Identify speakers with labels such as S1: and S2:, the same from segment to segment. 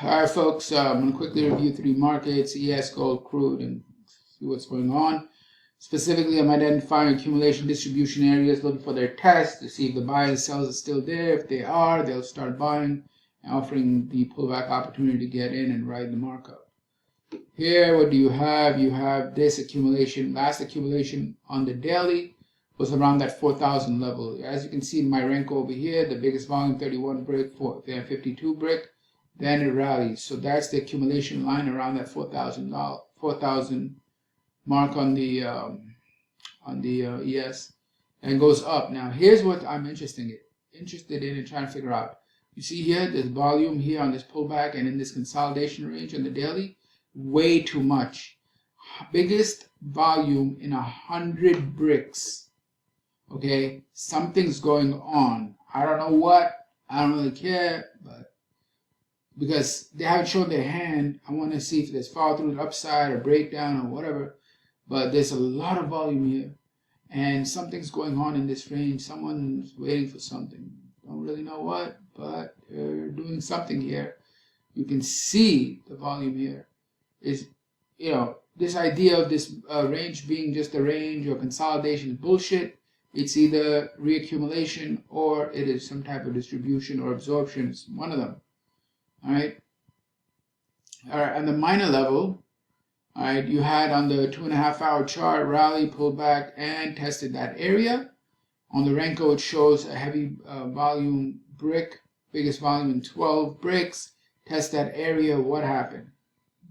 S1: All right, folks, I'm going to quickly review three markets, ES, gold, crude, and see what's going on. Specifically, I'm identifying accumulation distribution areas, looking for their tests to see if the buyers and sellers are still there. If they are, they'll start buying and offering the pullback opportunity to get in and ride the markup. Here, what do you have? You have this accumulation. Last accumulation on the daily was around that 4,000 level. As you can see in my rank over here, the biggest volume, 31 brick, 52 brick. Then it rallies. So that's the accumulation line around that 4,000 mark on the ES, and goes up. Now here's what I'm interested in and trying to figure out. You see here, this volume here on this pullback and in this consolidation range on the daily, way too much. Biggest volume in 100 bricks. Okay, something's going on. I don't know what. I don't really care, but because they haven't shown their hand, I want to see if there's follow through, upside or breakdown or whatever. But there's a lot of volume here, and something's going on in this range. Someone's waiting for something. Don't really know what, but they're doing something here. You can see the volume here. Is, this idea of this range being just a range or consolidation is bullshit. It's either reaccumulation or it is some type of distribution or absorption. It's one of them. All right. On the minor level, all right, you had on the 2.5 hour chart rally, pulled back, and tested that area. On the Renko, it shows a heavy volume brick, biggest volume in 12 bricks. Test that area. What happened?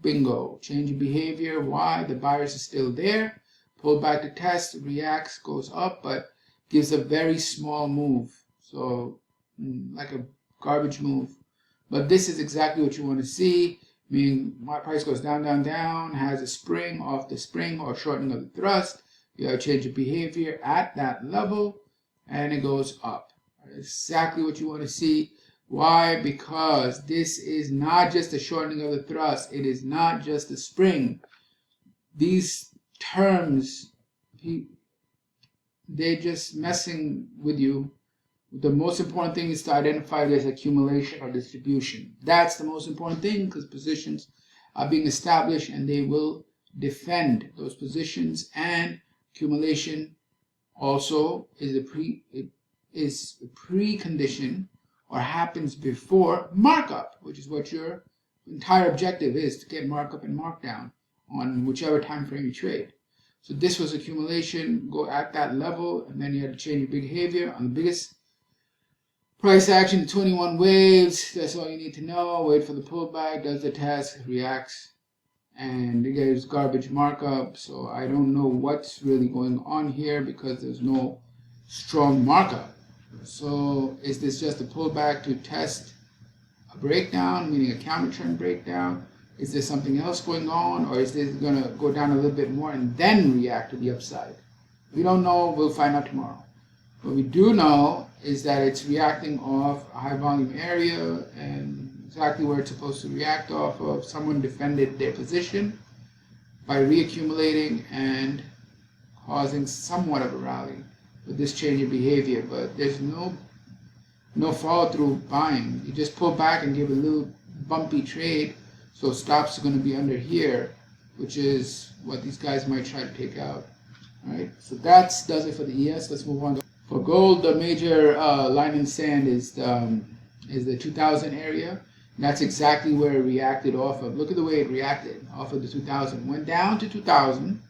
S1: Bingo. Change in behavior. Why? The buyers are still there. Pull back to test, reacts, goes up, but gives a very small move. So, like a garbage move. But this is exactly what you want to see. Meaning my price goes down, down, down, has a spring off the spring or shortening of the thrust. You have a change of behavior at that level, and it goes up. Exactly what you want to see. Why? Because this is not just a shortening of the thrust. It is not just a spring. These terms, they're just messing with you. The most important thing is to identify this accumulation or distribution. That's the most important thing, because positions are being established and they will defend those positions. And accumulation also is a precondition or happens before markup, which is what your entire objective is, to get markup and markdown on whichever time frame you trade. So this was accumulation, go at that level, and then you had to change your behavior on the biggest price action, 21 waves. That's all you need to know. Wait for the pullback, does the test, reacts, and it gives garbage markup. So I don't know what's really going on here because there's no strong markup. So is this just a pullback to test a breakdown, meaning a counter trend breakdown? Is there something else going on, or is this going to go down a little bit more and then react to the upside? We don't know. We'll find out tomorrow. What we do know is that it's reacting off a high volume area and exactly where it's supposed to react off of. Someone defended their position by reaccumulating and causing somewhat of a rally with this change in behavior, but there's no follow through buying. You just pull back and give a little bumpy trade, so stops are going to be under here, which is what these guys might try to take out. All right, so that does it for the ES. Let's move on. For gold, the major line in sand is the 2000 area. And that's exactly where it reacted off of. Look at the way it reacted off of the 2000. Went down to 2000,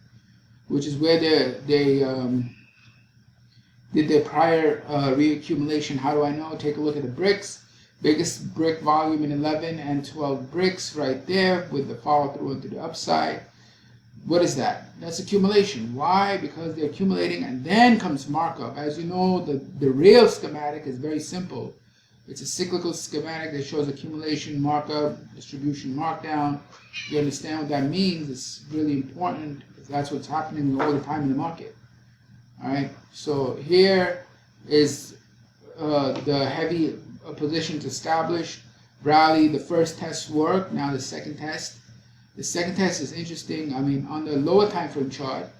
S1: which is where they did their prior reaccumulation. How do I know? Take a look at the bricks. Biggest brick volume in 11 and 12 bricks right there with the follow through into the upside. What is that? That's accumulation. Why? Because they're accumulating and then comes markup. As you know, the real schematic is very simple. It's a cyclical schematic that shows accumulation, markup, distribution, markdown. You understand what that means? It's really important because that's what's happening all the time in the market. All right. So here is the heavy positions established. Rally, the first test worked. Now the second test. The second test is interesting. I mean, on the lower time frame chart,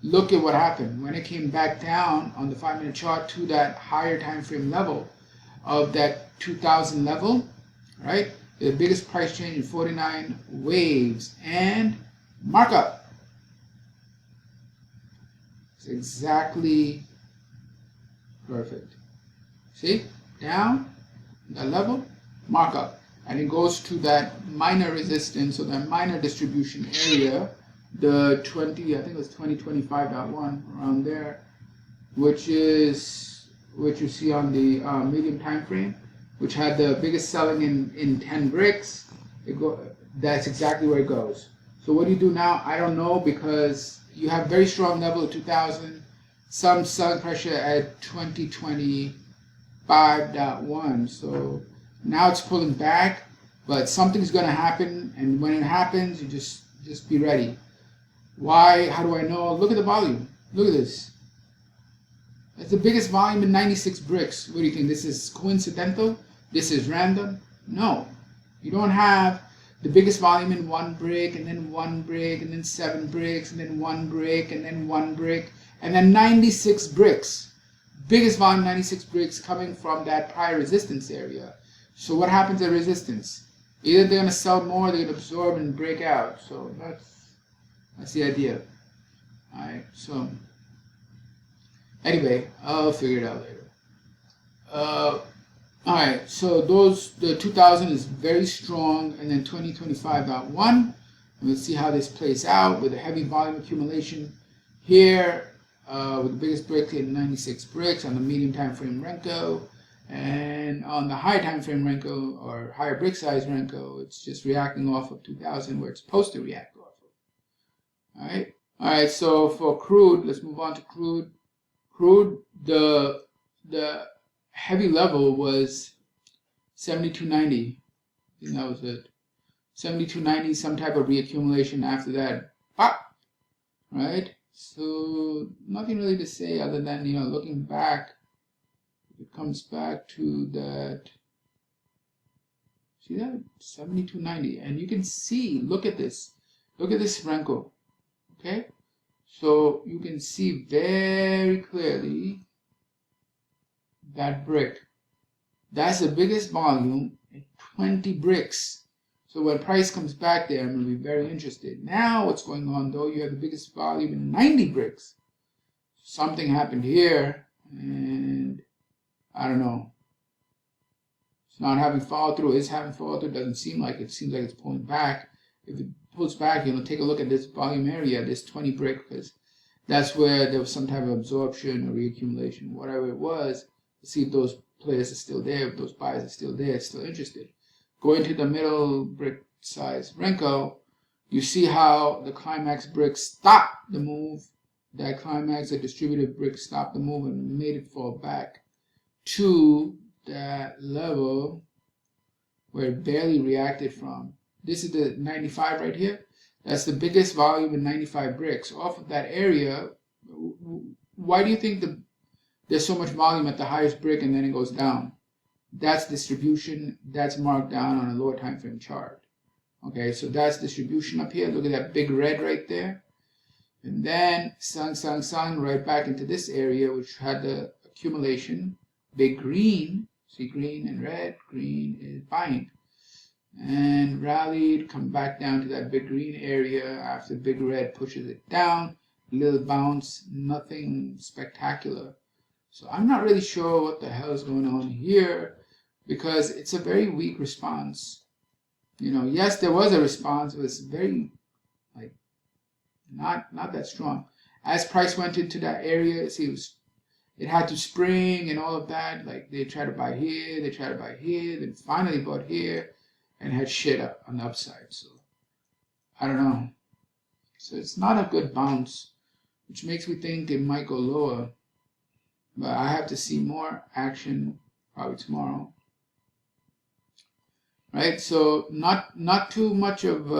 S1: look at what happened. When it came back down on the 5-minute chart to that higher time frame level of that 2000 level, right? The biggest price change in 49 waves and markup. It's exactly perfect. See? Down, that level, markup. And it goes to that minor resistance or that minor distribution area, the 20, I think it was 2025.1 around there, which is what you see on the medium time frame, which had the biggest selling in 10 bricks. That's exactly where it goes. So what do you do now? I don't know, because you have very strong level of 2000, some selling pressure at 2025.1. So now it's pulling back, but something's going to happen, and when it happens, you just be ready. Why? How do I know? Look at the volume. Look at this. It's the biggest volume in 96 bricks. What do you think? This is coincidental? This is random? No. You don't have the biggest volume in one brick, and then one brick, and then 7 bricks, and then one brick, and then one brick, and then 96 bricks. Biggest volume, 96 bricks, coming from that prior resistance area. So what happens at resistance? Either they're going to sell more, they're going to absorb and break out. So that's the idea. Alright, so anyway, I'll figure it out later. Alright, so the 2000 is very strong, and then 2025.1. And we'll see how this plays out with a heavy volume accumulation here, with the biggest brick in 96 bricks on the medium time frame Renko. And on the high time frame Renko, or higher brick size Renko, it's just reacting off of 2000 where it's supposed to react off of. Alright, so for crude, let's move on to crude. Crude, the heavy level was 72.90. I think that was it. 72.90, some type of reaccumulation after that. Pop! Right? So nothing really to say other than, looking back, it comes back to that. See that? 72.90. And you can see, look at this Renko. Okay? So you can see very clearly that brick. That's the biggest volume at 20 bricks. So when price comes back there, I'm going to be very interested. Now what's going on though? You have the biggest volume in 90 bricks. Something happened here, and I don't know. It's not having follow through. It's having follow through. Doesn't seem like it. It seems like it's pulling back. If it pulls back, take a look at this volume area, this 20 brick, because that's where there was some type of absorption or reaccumulation, whatever it was. To see if those players are still there, if those buyers are still there, still interested. Going to the middle brick size Renko, you see how the climax brick stopped the move. That climax, the distributed brick, stopped the move and made it fall back to that level where it barely reacted from. This is the 95 right here. That's the biggest volume in 95 bricks. Off of that area, why do you think there's so much volume at the highest brick and then it goes down? That's distribution. That's marked down on a lower time frame chart. Okay, so that's distribution up here. Look at that big red right there. And then sung right back into this area, which had the accumulation. Big green. See, green and red. Green is buying. And rallied, come back down to that big green area after big red pushes it down. Little bounce, nothing spectacular. So I'm not really sure what the hell is going on here, because it's a very weak response. Yes, there was a response. It was very, not that strong. As price went into that area, see, it had to spring and all of that. Like, they tried to buy here, they tried to buy here, then finally bought here, and had shit up on the upside. So I don't know. So it's not a good bounce, which makes me think it might go lower. But I have to see more action probably tomorrow. Right? So not too much of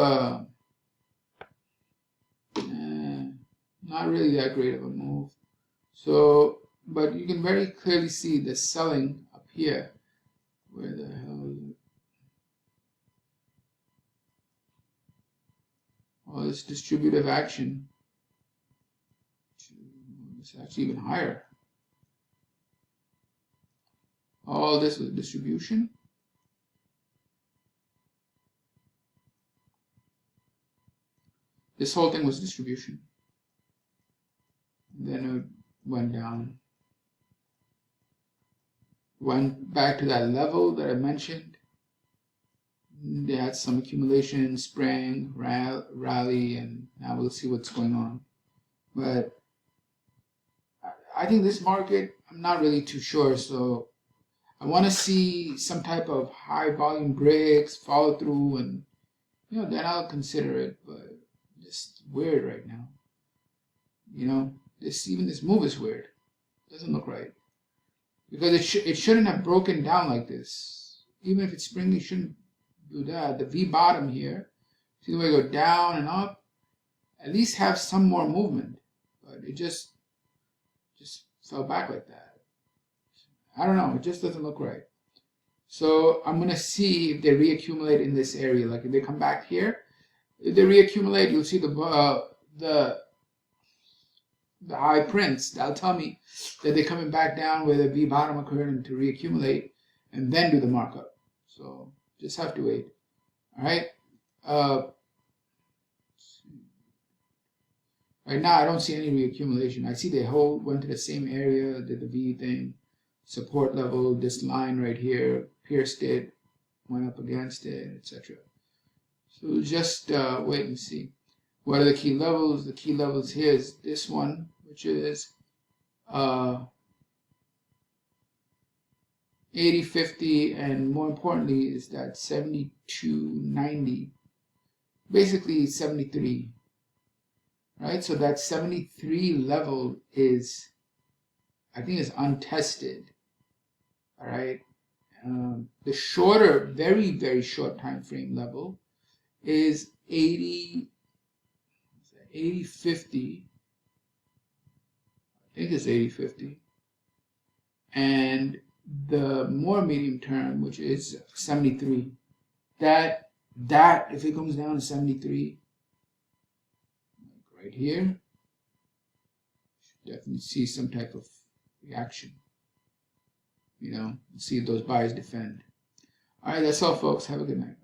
S1: not really that great of a move. So, but you can very clearly see the selling up here. Where the hell is it? Oh, this distributive action. It's actually even higher. All this was distribution. This whole thing was distribution. Then it went down. Went back to that level that I mentioned. They had some accumulation, spring, rally, and now we'll see what's going on. But I think this market, I'm not really too sure. So I want to see some type of high volume breaks, follow through, and then I'll consider it. But just weird right now. Even this move is weird. Doesn't look right. Because it shouldn't have broken down like this. Even if it's springy, it shouldn't do that. The V bottom here, see the way it go down and up, at least have some more movement. But it just fell back like that. I don't know. It just doesn't look right. So I'm going to see if they reaccumulate in this area. Like if they come back here, if they reaccumulate, you'll see the high prints. That'll tell me that they're coming back down where the V bottom occurred to reaccumulate and then do the markup. So just have to wait. All right. Right now, I don't see any reaccumulation. I see they went to the same area, did the V thing, support level, this line right here, pierced it, went up against it, etc. So just wait and see. What are the key levels? The key levels here is this one, which is 80.50, and more importantly is that 72.90, basically 73, right? So that 73 level is, I think, is untested. All right. The shorter, very, very short time frame level is 80.50. I think it's 80.50. And the more medium term, which is 73, that if it comes down to 73, like right here, should definitely see some type of reaction. See if those buyers defend. All right, that's all, folks. Have a good night.